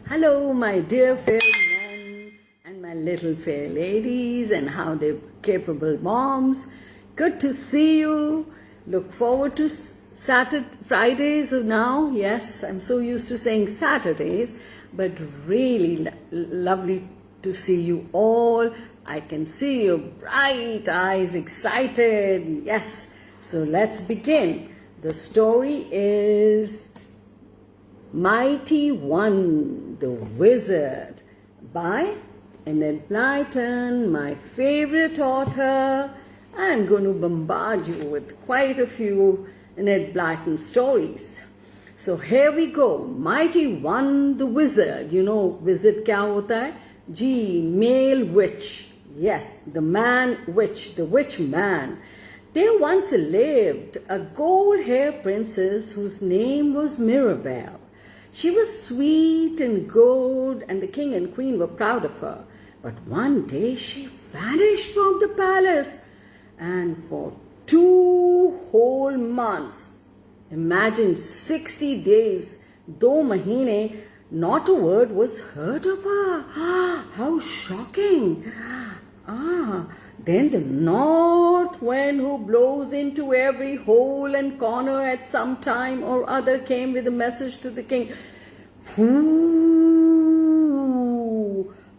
Hello, my dear fair men and my little fair ladies, and how they're capable moms. Good to see you. Look forward to Fridays now. Yes, I'm so used to saying Saturdays, but really lovely to see you all. I can see your bright eyes, excited. Yes, so let's begin. The story is Mighty One, the Wizard, by Enid Blyton, my favorite author. I'm going to bombard you with quite a few Enid Blyton stories. So here we go. Mighty One, the Wizard. You know, wizard kya hota hai? G, male witch. Yes, the man witch, the witch man. There once lived a gold-haired princess whose name was Mirabelle. She was sweet and good, and the king and queen were proud of her. But one day she vanished from the palace, and for 2 whole months, imagine 60 days, 2 mahine, not a word was heard of her. How shocking! Then the north wind, who blows into every hole and corner at some time or other, came with a message to the king.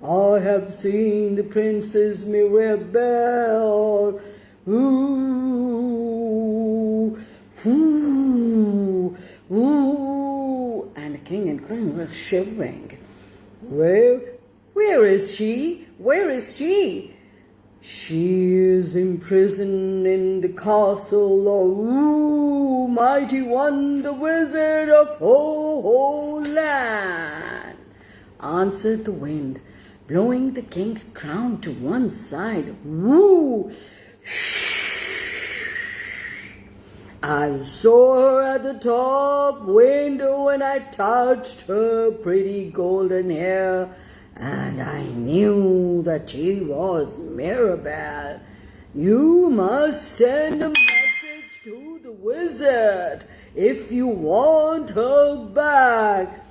I have seen the Princess Mirabelle. And the king and queen were shivering. Where is she? Where is she? She is imprisoned in the castle of Mighty One, the Wizard of Ho Land, answered the wind, blowing the king's crown to one side. I saw her at the top window and I touched her pretty golden hair, and I knew that she was Mirabelle. You must send a message to the wizard if you want her back.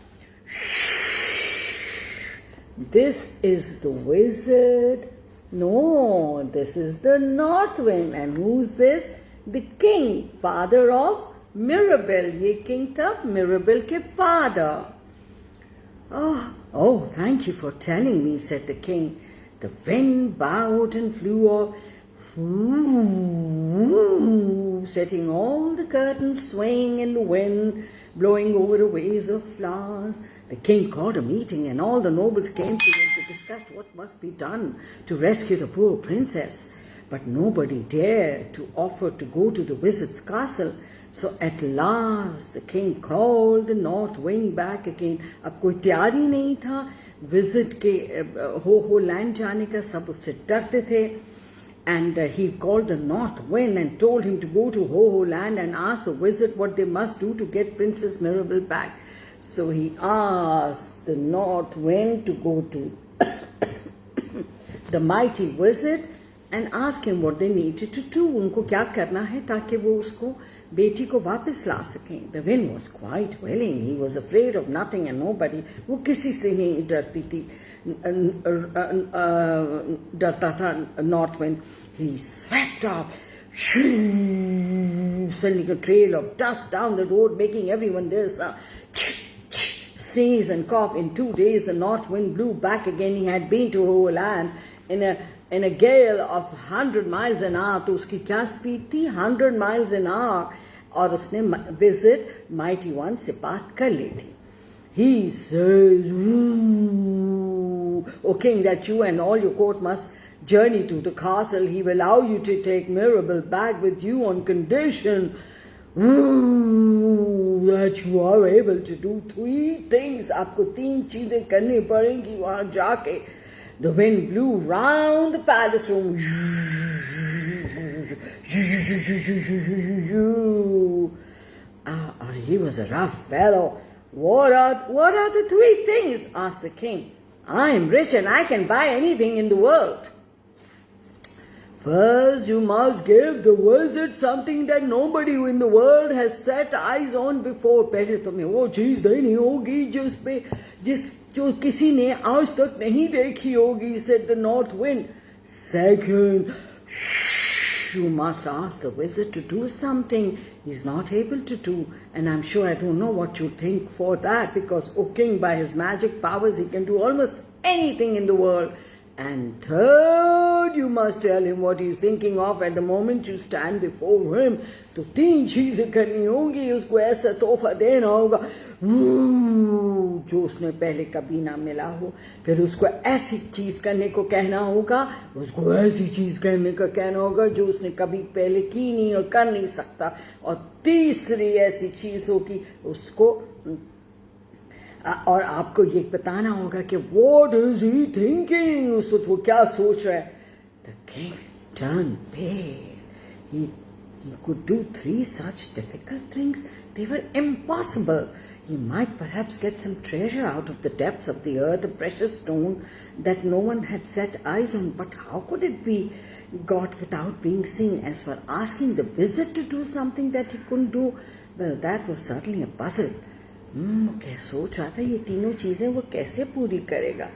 This is the wizard. No, this is the north wind. And who's this? The king, father of Mirabelle. Ye king tha Mirabelle ke father. Oh, thank you for telling me, said the king. The wind bowed and flew off, setting all the curtains swaying in the wind, blowing over a vase of flowers. The king called a meeting, and all the nobles came to him to discuss what must be done to rescue the poor princess. But nobody dared to offer to go to the wizard's castle. So at last the king called the north wind back again. अब कोई तैयार ही नहीं था visit के हो land जाने का, सब उससे डरते थे. And he called the north wind and told him to go to Ho land and ask the wizard what they must do to get Princess Mirabelle back. So he asked the north wind to go to the mighty wizard and ask him what they needed to do. उनको क्या करना है ताकि वो उसको बेटी को वापस ला सकें. The wind was quite willing. He was afraid of nothing and nobody. वो किसी से नहीं डरती थी, डरता था north wind. He swept off, sending a trail of dust down the road, making everyone there sneeze and cough. In 2 days, the north wind blew back again. He had been to Ho land in a gale of 100 miles an hour. तो उसकी क्या speed थी? 100 miles an hour. और उसने visit mighty one से बात कर ली थी. He says, O king, that you and all your court must journey to the castle. He will allow you to take Mirabelle back with you on condition that you are able to do 3 things. आपको 3 चीजें करनी पड़ेंगी वहां जाके. The wind blew round the palace room. He was a rough fellow. What are the 3 things? Asked the king. I am rich and I can buy anything in the world. First, you must give the wizard something that nobody in the world has set eyes on before. पहले तुम्हें वो चीज देनी होगी जो किसी ने आज तक नहीं देखी होगी, said the north wind. Second, you must ask the wizard to do something he's not able to do. And I'm sure I don't know what you think for that, because, O king, by his magic powers, he can do almost anything in the world. And third, you must tell him what he's thinking of at the moment you stand before him. तो 3 चीजें करनी होंगी, उसको ऐसा तोहफा देना होगा जो उसने पहले कभी ना मिला हो, फिर उसको ऐसी चीज करने को कहना होगा, उसको ऐसी चीज करने का कहना होगा जो उसने कभी पहले की नहीं और कर नहीं सकता, और तीसरी ऐसी चीज होगी उसको, और आपको ये बताना होगा कि what is he thinking, उसको वो क्या सोच रहा है. The king turned pale. He could do 3 such difficult things. They were impossible. He might perhaps get some treasure out of the depths of the earth, a precious stone that no one had set eyes on. But how could it be got without being seen? As for asking the wizard to do something that he couldn't do, well, that was certainly a puzzle. क्या सोच रहा था ये तीनों चीजें वो कैसे पूरी करेगा.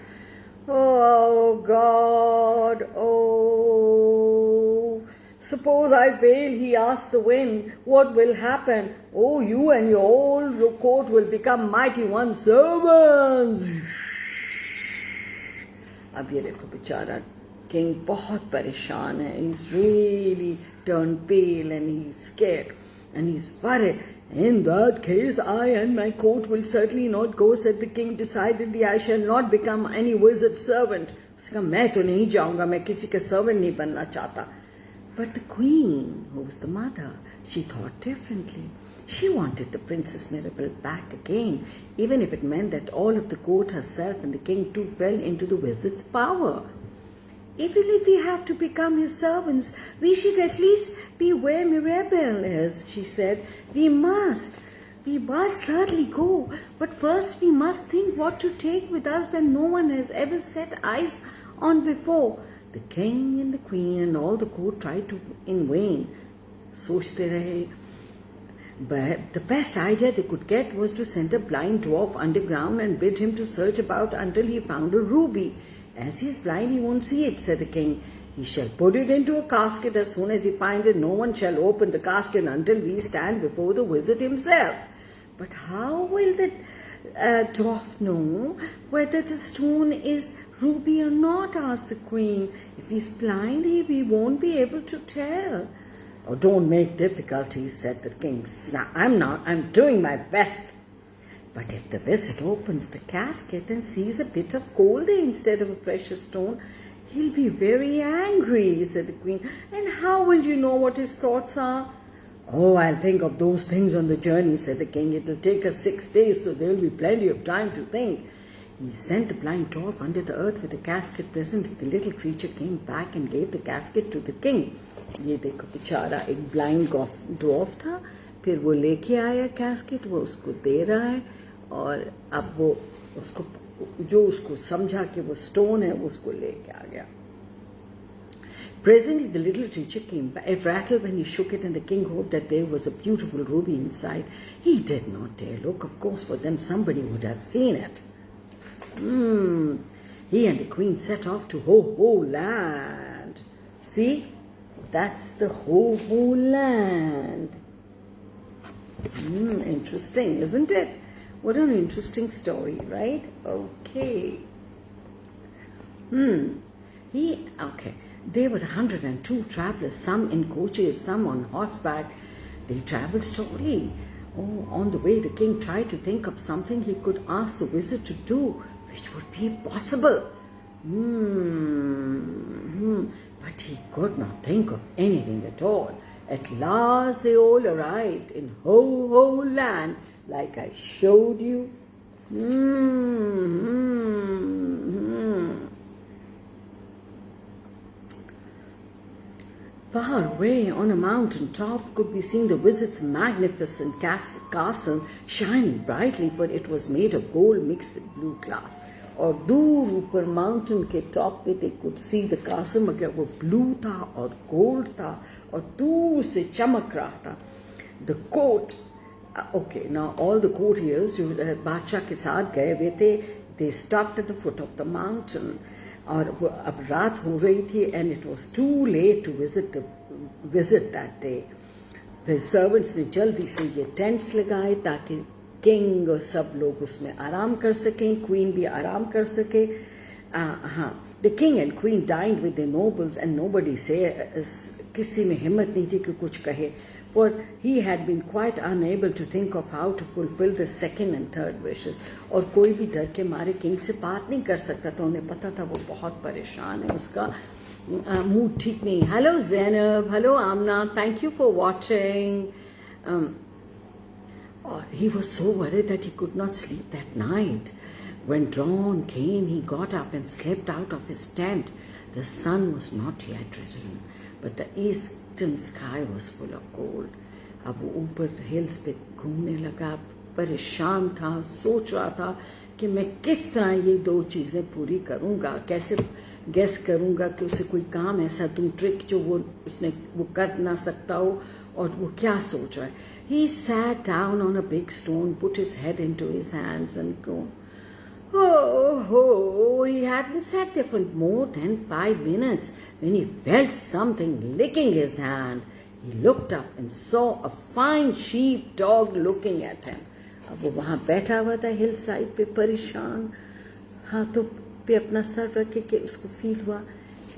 Oh God, oh, suppose I fail, he asked the wind, what will happen? Oh, you and your court will become mighty one's servants. अब ये देखो बेचारा किंग बहुत परेशान है. He's really turned pale and he's scared and he's worried. In that case, I and my court will certainly not go, said the king decidedly. I shall not become any wizard's servant. उसने कहा मैं तो नहीं जाऊंगा, मैं किसी का servant नहीं बनना चाहता. But the queen, who was the mother, she thought differently. She wanted the Princess Mirabelle back again, even if it meant that all of the court herself and the king too fell into the wizard's power. Even if we have to become his servants, we should at least be where Mirabelle is, she said. We must certainly go, but first we must think what to take with us that no one has ever set eyes on before. The king and the queen and all the court tried to in vain. सोचते रहे. But the best idea they could get was to send a blind dwarf underground and bid him to search about until he found a ruby. As he is blind, he won't see it, said the king. He shall put it into a casket. As soon as he finds it, no one shall open the casket until we stand before the wizard himself. But how will the dwarf know whether the stone is ruby or not, asked the queen. If he's blind, we won't be able to tell. Oh, don't make difficulties, said the king. I'm doing my best. But if the wizard opens the casket and sees a bit of gold instead of a precious stone, he'll be very angry, said the queen. And how will you know what his thoughts are? Oh, I'll think of those things on the journey, said the king. It'll take us 6 days, so there'll be plenty of time to think. He sent the blind dwarf under the earth with the casket. Presently, the little creature came back and gave the casket to the king. ये देखो बेचारा एक blind dwarf था, फिर वो लेके आया casket, वो उसको दे रहा है, और अब वो उसको जो उसको समझा कि वो स्टोन है वो उसको लेके आ गया. Presently the little creature came back. It rattled when he shook it, and the king hoped that there was a beautiful ruby inside. He did not dare look, of course, for then somebody would have seen it. He and the queen set off to Ho-Ho land. See? That's the Ho-Ho land. Interesting, isn't it? What an interesting story, right? Okay. Okay. There were 102 travelers, some in coaches, some on horseback. They traveled slowly. Oh, on the way, the king tried to think of something he could ask the wizard to do, which would be possible. But he could not think of anything at all. At last they all arrived in Ho-Ho land, like I showed you. Far away on a mountain top could be seen the wizard's magnificent castle shining brightly, for it was made of gold mixed with blue glass. और दूर ऊपर mountain के top पे they could see the castle, मगर वो blue था और gold था और दूर से चमक रहा था. The court Okay, now all the courtiers जो बादशाह के साथ गए हुए थे, they stopped at the foot of the mountain. और वो अब रात हो रही थी, and it was too late to visit that day. फिर सर्वेंट्स ने जल्दी से ये टेंट्स लगाए ताकि किंग और सब लोग उसमें आराम कर सकें, क्वीन भी आराम कर सके. हाँ, the king and queen dined with the nobles and nobody से, किसी में हिम्मत नहीं थी कि कुछ कहे, for he had been quite unable to think of how to fulfill the second and third wishes. और कोई भी डर के मारे किंग से बात नहीं कर सकता था, उन्हें पता था वो बहुत परेशान है, उसका मूड ठीक नहीं. Hello Zainab, hello Amna, thank you for watching. Or he was so worried that he could not sleep that night. When dawn came, he got up and slept out of his tent. The sun was not yet risen, but the eastern sky was full of gold. अब वो ऊपर hills पे घूमने लगा, परेशान था, सोच रहा था कि मैं किस तरह ये दो चीज़ें पूरी करूँगा, कैसे गेस करूँगा कि उसे कोई काम ऐसा दूँ, ट्रिक जो वो कर ना सकता हो, और वो क्या सोच रहा है. He sat down on a big stone, put his head into his hands and groaned. Oh, he hadn't sat there for more than 5 minutes when he felt something licking his hand. He looked up and saw a fine sheep dog looking at him. अब वो वहाँ बैठा हुआ था hill side पे, परेशान, हाथों पे अपना सर रखे के उसको फील हुआ,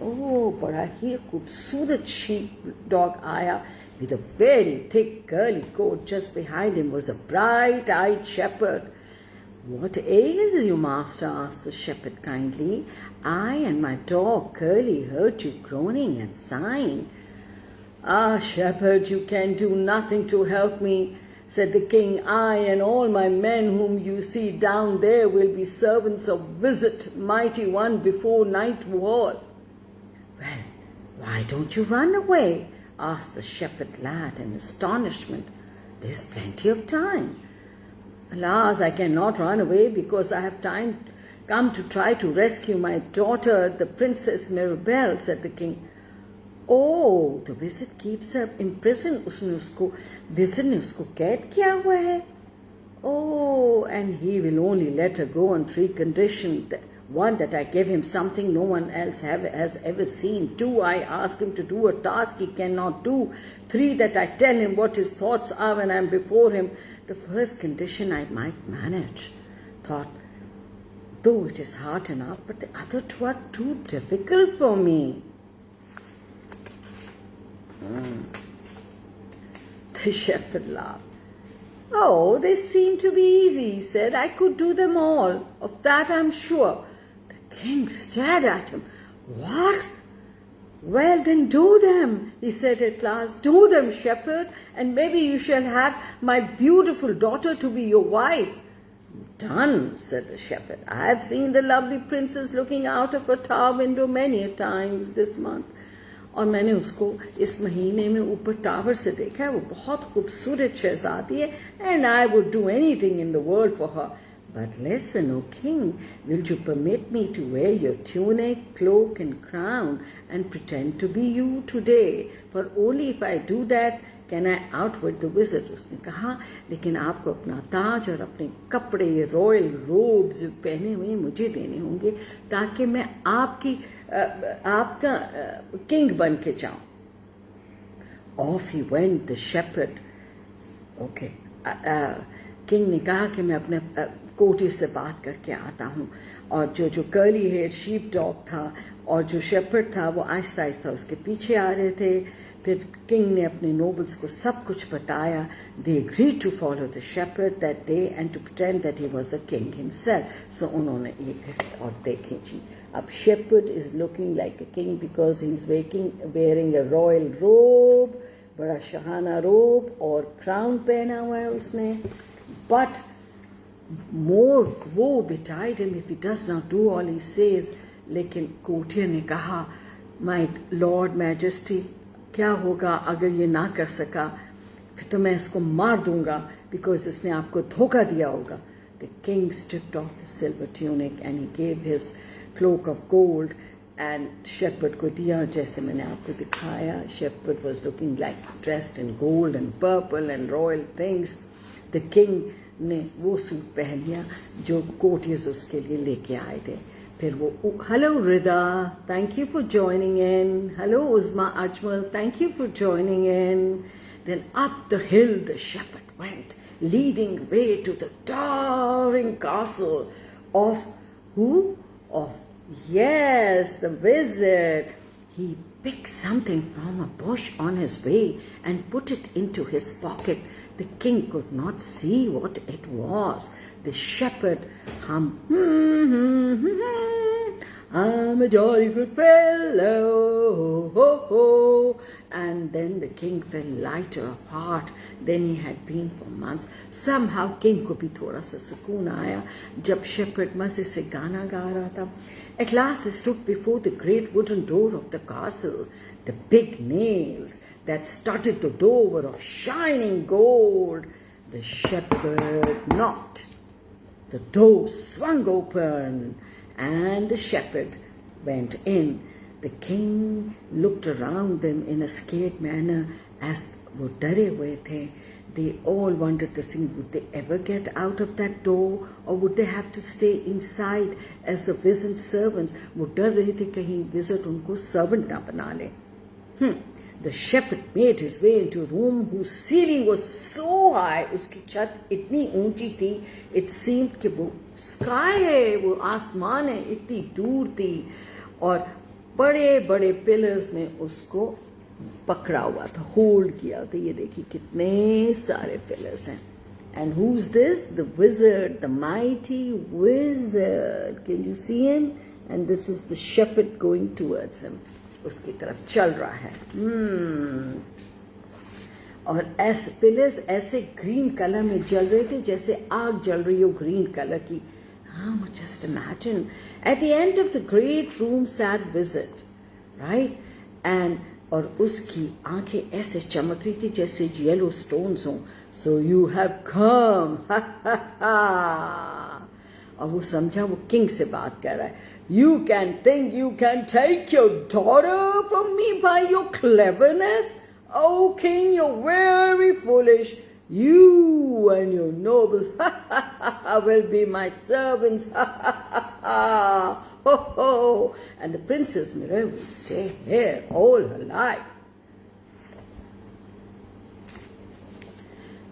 ओह बड़ा ही खूबसूरत शीप डॉग आया. With a very thick curly coat, just behind him was a bright-eyed shepherd. What ails you, master? Asked the shepherd kindly. I and my dog Curly heard you groaning and sighing. Ah, shepherd, you can do nothing to help me, said the king. I and all my men whom you see down there will be servants of Visit, mighty one, before night war. Well, why don't you run away? Asked the shepherd lad in astonishment. There's plenty of time. Alas, I cannot run away because I have come to try to rescue my daughter, the Princess Mirabelle, said the king. Oh, the wizard keeps her imprisoned. Wizard ने उसको कैद किया हुआ है. Oh, and he will only let her go on 3 conditions. One, that I give him something no one else has ever seen. 2, I ask him to do a task he cannot do. 3, that I tell him what his thoughts are when I am before him. The first condition I might manage, thought, though it is hard enough, but the other 2 are too difficult for me. The shepherd laughed. Oh, they seem to be easy, he said. I could do them all. Of that I am sure. The king stared at him. What? Well, then do them, he said at last. Do them, shepherd, and maybe you shall have my beautiful daughter to be your wife. Done, said the shepherd. I have seen the lovely princess looking out of her tower window many a times this month. और मैंने उसको इस महीने में ऊपर tower से देखा है, वो बहुत खूबसूरत शहजादी है, and I would do anything in the world for her. But listen, O king, will you permit me to wear your tunic, cloak and crown and pretend to be you today? For only if I do that can I outwit the wizard. उसने कहा, लेकिन आपको अपना ताज और अपने कपड़े, royal ropes पहने हुए मुझे देने होंगे ताकि मैं आपका किंग बन के जाऊं. Off he went, the shepherd. Okay, king ने कहा कि मैं अपने कोटी से बात करके आता हूँ. और जो कर्ली हेयर शीप डॉग था और जो शेपर्ड था वो आहिस्ता आहिस्ता उसके पीछे आ रहे थे. फिर किंग ने अपने नोबल्स को सब कुछ बताया. They agreed to follow the shepherd that day and to pretend that he was the king himself. So उन्होंने एक और देखें जी, अब shepherd is looking like a king because he is wearing a royal robe, बड़ा शाहाना रोब और crown पहना हुआ है उसने. But more woe betide him if he does not do all he says. लेकिन कोटिया ने कहा, my lord majesty, क्या होगा अगर ये ना कर सका, फिर तो मैं इसको मार दूंगा because इसने आपको धोखा दिया होगा. The king stripped off his silver tunic and he gave his cloak of gold and shepherd को दिया. जैसे मैंने आपको दिखाया, shepherd was looking like dressed in gold and purple and royal things. The king ने वो सूट पहन लिया जो कोटियर्स उसके लिए लेके आए थे. फिर वो, hello Rida, thank you for joining in. Hello Uzma Ajmal, thank you for joining in. Then up the hill the shepherd went, leading way to the towering castle of who? Of, yes, the wizard. He picked something from a bush on his way and put it into his pocket. The king could not see what it was. The shepherd hummed, I'm a jolly good fellow, ho, ho. And then the king felt lighter of heart than he had been for months. Somehow king को भी थोड़ा सा सुकून आया जब shepherd मज़े से गाना गा रहा था. At last they stood before the great wooden door of the castle. The big nails that studded the door were of shining gold. The shepherd knocked. The door swung open and the shepherd went in. The king looked around them in a scared manner as वो डरे हुए थे. They all wondered the thing, would they ever get out of that door or would they have to stay inside as the wizard servants? वो डर रहे थे कहीं wizard उनको servant ना बना ले. The shepherd made his way into a room whose ceiling was so high, उसकी छत इतनी ऊंची थी, it seemed कि वो sky है, वो आसमान है, इतनी दूर थी और बड़े बड़े पिलर्स में उसको पकड़ा हुआ था, होल्ड किया था. ये देखिए कितने सारे पिलर्स हैं. And who's this? The wizard, the mighty wizard. Can you see him? And this is the shepherd going towards him. उसकी तरफ चल रहा है. और ऐसे पिलर्स ऐसे ग्रीन कलर में जल रहे थे जैसे आग जल रही हो ग्रीन कलर की. Just imagine. At the end of the great room sat wizard, right? And और उसकी आंखें ऐसे चमक रही थी जैसे येलो स्टोन्स हों. So you have come. और वो समझा वो किंग से बात कर रहा है. You can think you can take your daughter from me by your cleverness? Oh king, you're very foolish. You and your nobles will be my servants. Ho ho! And the Princess Mira will stay here all her life.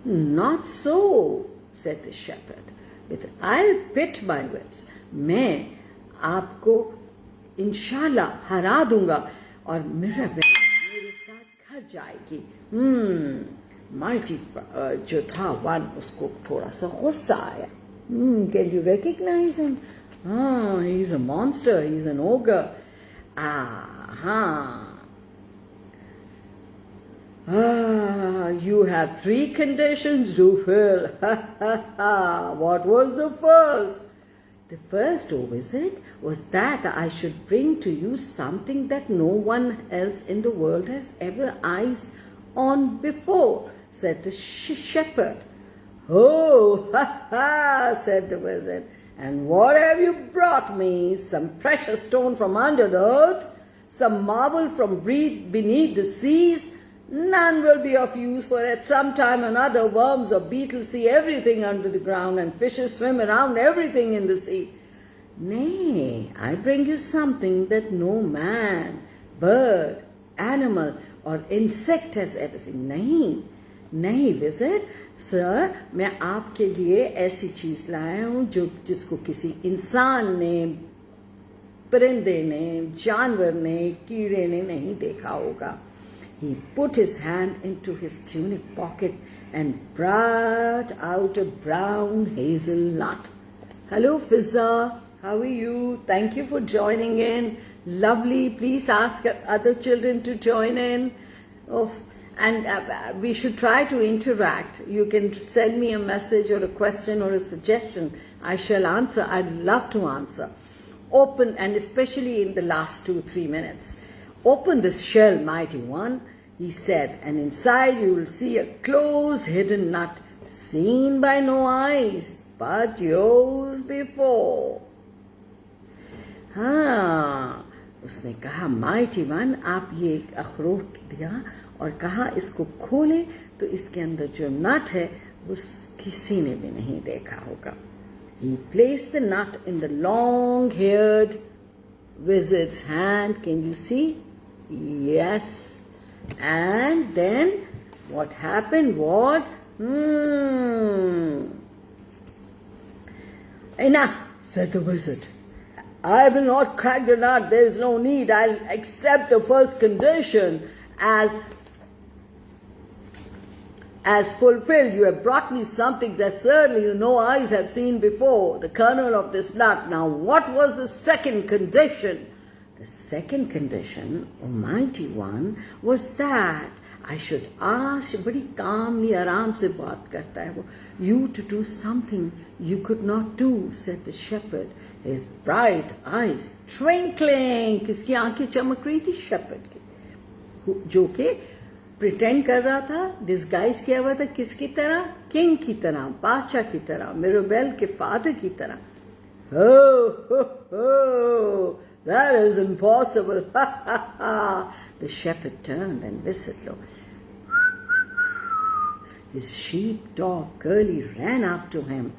Not so, said the shepherd. With I'll pit my wits. मैं आपको इंशाल्लाह हरा दूंगा और Mirabel मेरे साथ घर जाएगी. Mighty जो था वन उसको थोड़ा सा गुस्सा आया. Can you recognize him? He's a monster. He's an ogre. You have 3 conditions to fill. What was the first? The first, O wizard, was that I should bring to you something that no one else in the world has ever eyes on before, said the shepherd. Oh, said the wizard. And what have you brought me? Some precious stone from under the earth? Some marble from beneath the seas? None will be of use, for at some time or another worms or beetles see everything under the ground and fishes swim around everything in the sea. Nay, I bring you something that no man, bird, animal or insect has ever seen. नहीं wizard, sir, मैं आपके लिए ऐसी चीज लाया हूँ जिसको किसी इंसान ने, परिंदे ने, जानवर ने, कीड़े ने नहीं देखा होगा. He put his hand into his tunic pocket and brought out a brown hazelnut. Hello Fizza, how are you? Thank you for joining in. Lovely. Please ask other children to join in. And we should try to interact. You can send me a message or a question or a suggestion. I shall answer. I'd love to answer. Open, and especially in the last 2-3 minutes. Open this shell, mighty one, he said, and inside you will see a close hidden nut, seen by no eyes but yours before. उसने कहा mighty one, आप ये एक अखरोट दिया और कहा इसको खोले तो इसके अंदर जो नट है किसी ने भी नहीं देखा होगा. He placed the nut in the long-haired wizard's hand. Can you see? Yes. And then what happened? What? Enough, said the wizard. I will not crack the nut. There is no need. I'll accept the first condition as fulfilled. You have brought me something that certainly no eyes have seen before, the kernel of this nut. Now, what was the second condition? The second condition, Almighty One, was that I should ask, badi calmly, aram se baat karta hai wo, you to do something you could not do, said the shepherd, his bright eyes twinkling. किसकी आंखें चमक रही थी? shepherd की, जो कि pretend कर रहा था, डिस्गाइज किया हुआ था किसकी तरह? किंग की तरह, बादशाह की तरह, मिराबेल के फादर की तरह. Oh, that is impossible. The shepherd turned and whistled. His sheepdog Curly ran up to him.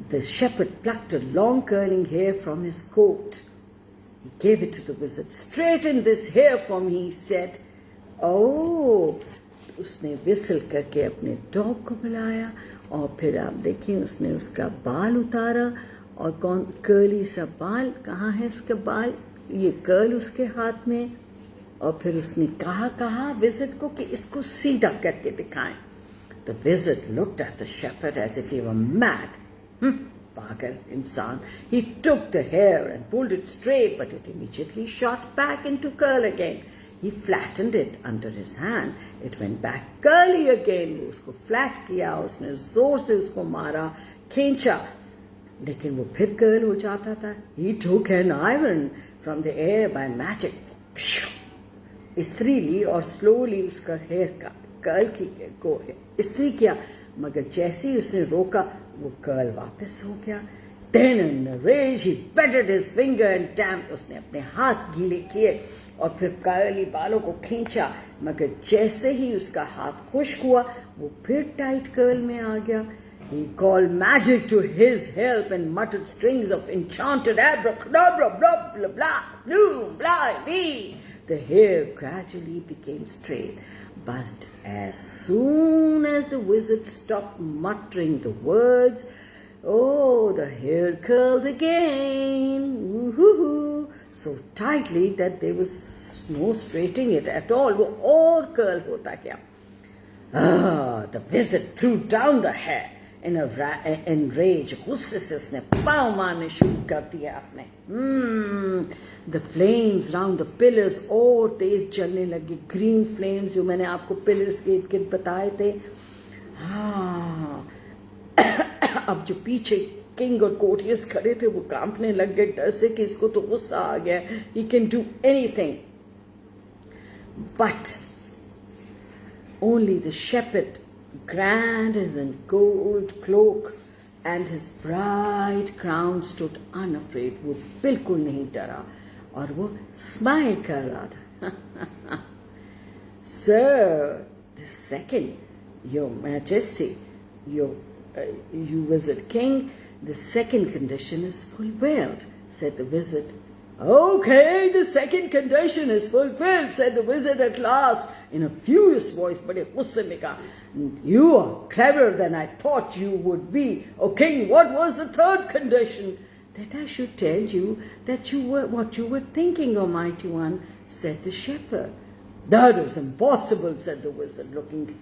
The shepherd plucked a long curling hair from his coat. He gave it to the wizard. Straighten this hair for me, he said. Oh, उसने whistle करके अपने dog को बुलाया और फिर आप देखिए उसने उसका बाल उतारा और कौन कर्ली सा बाल, कहाँ है इसका बाल? ये कर्ल उसके हाथ में. और फिर उसने कहा विजिट को कि इसको सीधा करके दिखाएं. The wizard looked at the shepherd as if he were mad. पागल इंसान. He took the hair and pulled it straight, but it immediately shot back into curl again. He flattened it under his hand. It went back curly again. वो उसको flat किया, उसने जोर से उसको मारा, खींचा, लेकिन वो फिर कर्ल हो जाता था. He took an iron from the air by magic. इस्त्री ली और स्लोली उसका हेयर का कर्ल को इस्त्री किया, मगर जैसे ही उसने रोका वो कर्ल वापस हो गया. Then in a rage he wetted his finger and damped. उसने अपने हाथ गीले किए और फिर कर्ली बालों को खींचा, मगर जैसे ही उसका हाथ खुश्क हुआ वो फिर टाइट कर्ल में आ गया. He called magic to his help and muttered strings of enchanted abracadabra, blah blah blah, bloom, blah, bee. The hair gradually became straight, but as soon as the wizard stopped muttering the words, oh, the hair curled again, woo-hoo-hoo, so tightly that there was no straightening it at all. वो और curl होता गया. The wizard threw down the hair in rage. गुस्से से उसने पाँव मारने शुरू कर दिया अपने. The flames round the pillars और तेज जलने लगी. Green flames जो मैंने आपको pillars के इर्द-गिर्द बताए थे. अब जो पीछे किंग और कोर्टियर्स खड़े थे वो कांपने लग गए डर से कि इसको तो गुस्सा आ गया. He can do anything. But only the shepherd, grand as a gold cloak and his bright crown, stood unafraid. वो बिल्कुल नहीं डरा और वो स्माइल कर रहा था. Sir, the second, your majesty, you wizard king, the second condition is fulfilled, said the wizard. Okay, the second condition is fulfilled, said the wizard at last in a furious voice. बड़े गुस्से में कहा, you are cleverer than I thought you would be. O king, what was the third condition? That I should tell you that you were what you were thinking, Almighty One, said the shepherd. That is impossible, said the wizard, looking.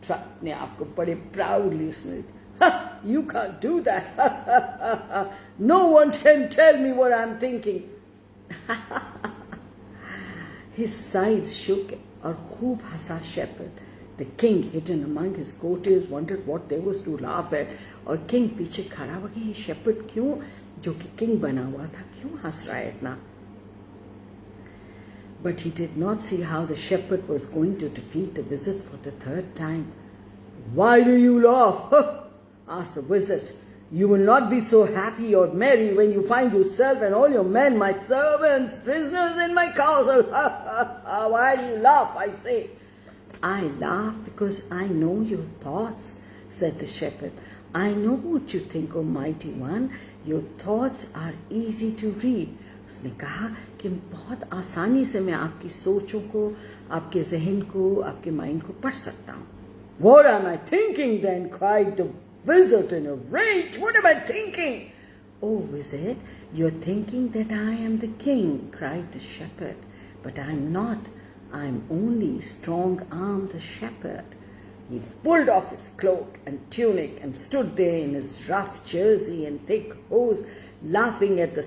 Truck ने आपको बड़े proudly उसने, you can't do that. No one can tell me what I'm thinking. His sides shook और खूब हंसा shepherd. The king, hidden among his courtiers, wondered what there was to laugh at. और king पीछे खड़ा हुआ कि shepherd क्यों, जो कि king बना हुआ था, क्यों हंस रहा है इतना? But he did not see how the shepherd was going to defeat the wizard for the third time. Why do you laugh? Asked the wizard. You will not be so happy or merry when you find yourself and all your men, my servants, prisoners in my castle. Why do you laugh, I say? I laugh because I know your thoughts, said the shepherd. I know what you think, O mighty one. Your thoughts are easy to read. उसने कहा कि बहुत आसानी से मैं आपकी सोचों को, आपके जहन को, आपके माइंड को पढ़ सकता हूँ. What am I thinking then? Cried the wizard in a rage. What am I thinking? Oh, wizard, you're thinking that I am the king, cried the shepherd. But I'm not. I'm only Strong-Arm the shepherd. He pulled off his cloak and tunic and stood there in his rough jersey and thick hose, laughing at the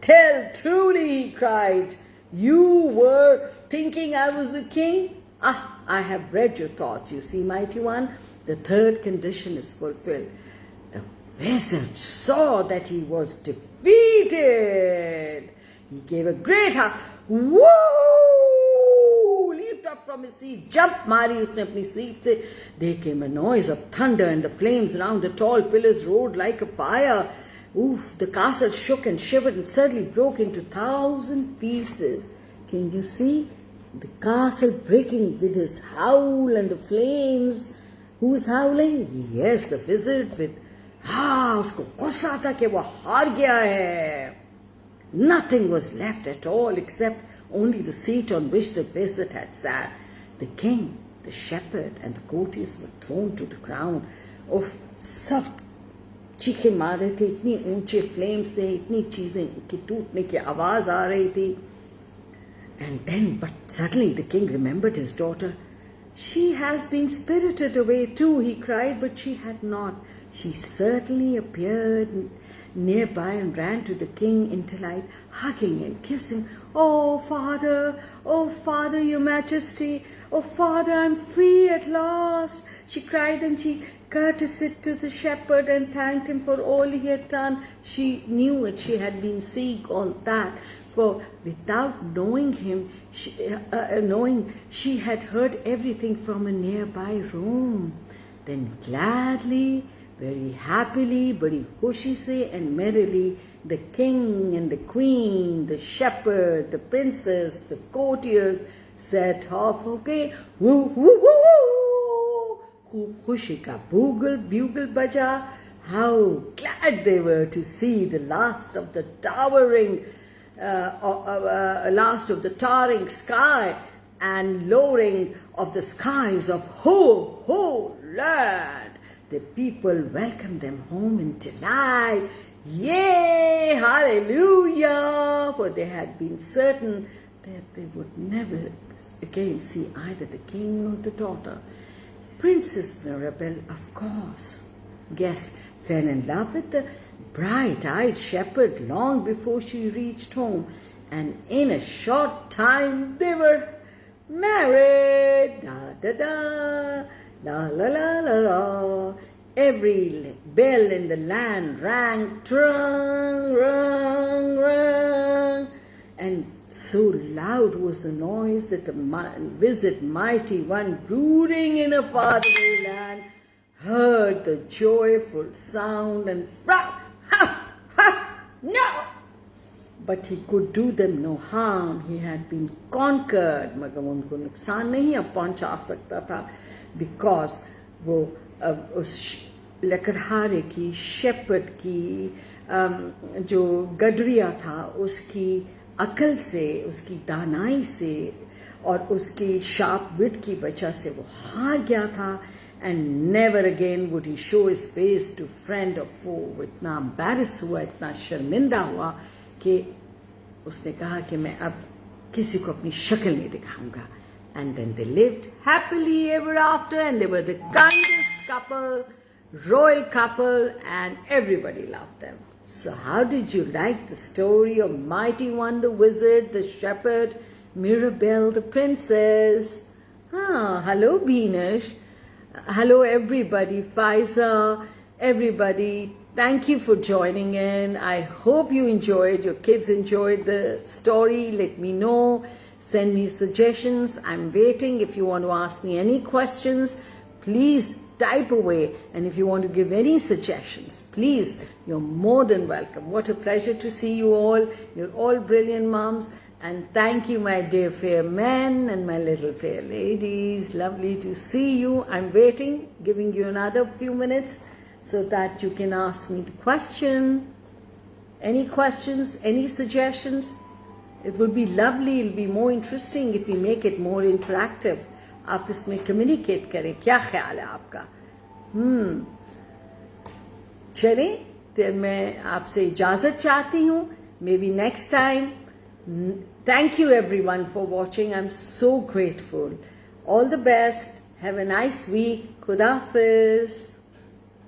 Tell truly, he cried. You were thinking I was the king? Ah, I have read your thoughts, you see, mighty one. The third condition is fulfilled. The wizard saw that he was defeated. He gave a great howl. Woo! Leaped up from his seat, jumped Mari usne apni seat se. There came a noise of thunder and the flames around the tall pillars roared like a fire. Oof, the castle shook and shivered and suddenly broke into 1,000 pieces. Can you see? The castle breaking with his howl and the flames. Who is howling? Yes, the wizard with... उसको गुस्सा था कि वो हार गया है. Nothing was left at all except only the seat on which the wizard had sat. The king, the shepherd and the courtiers were thrown to the ground. Of सब चीखे मार रहे थे, इतनी ऊंचे फ्लेम्स थे, इतनी चीजें की टूटने की आवाज आ रही थी. And then, but suddenly the king remembered his daughter. She has been spirited away too, he cried, but she had not. She certainly appeared nearby and ran to the king in delight, hugging and kissing. Oh, Father, Your Majesty, oh, Father, I'm free at last, she cried, and she courtesied to the shepherd and thanked him for all he had done. She knew it, she had been seeing all that, for without knowing him, she had heard everything from a nearby room. Then gladly, very happily, badi khushi se and merrily, the king and the queen, the shepherd, the princess, the courtiers set off again. Woo, woo, woo, woo! Khushi ka bugle baja. How glad they were to see the last of the towering sky and lowering of the skies of whole land. The people welcomed them home in delight. Yay! Hallelujah! For they had been certain that they would never again see either the king or the daughter. Princess Mirabelle, of course, yes, fell in love with the bright-eyed shepherd long before she reached home, and in a short time they were married. Da da da, la la la la la. Every bell in the land rang, trung, rung, rung, and so loud was the noise that the wizard mighty one, brooding in a faraway land, heard the joyful sound and frowned. No! But he could do them no harm. He had been conquered. मगर उनको नुकसान नहीं अब पहुंचा सकता था, because वो उस लकड़हारे की, शेपर्ड की जो गडरिया था, उसकी अकल से, उसकी दानाई से और उसकी शार्प विट की वजह से वो हार गया था. And never again would he show his face to friend or foe. वो इतना embarrass हुआ, इतना शर्मिंदा हुआ कि उसने कहा कि मैं अब किसी को अपनी शक्ल नहीं दिखाऊंगा. And then they lived happily ever after, and they were the kindest couple, royal couple, and everybody loved them. So how did you like the story of Mighty One the Wizard, the Shepherd, Mirabelle the Princess? Hello Beanish. Hello everybody, Faiza, everybody, thank you for joining in. I hope you enjoyed, your kids enjoyed the story. Let me know, send me suggestions. I'm waiting. If you want to ask me any questions, please type away. And if you want to give any suggestions, please, you're more than welcome. What a pleasure to see you all. You're all brilliant moms. And thank you, my dear fair men and my little fair ladies. Lovely to see you. I'm waiting, giving you another few minutes so that you can ask me the question. Any questions, any suggestions? It would be lovely, it'll be more interesting if we make it more interactive. आप इसमें communicate करें, क्या ख्याल है आपका? चलें, तो मैं आपसे इजाज़त चाहती हूँ. Maybe next time. Thank you everyone for watching. I'm so grateful. All the best. Have a nice week. Khuda Hafiz.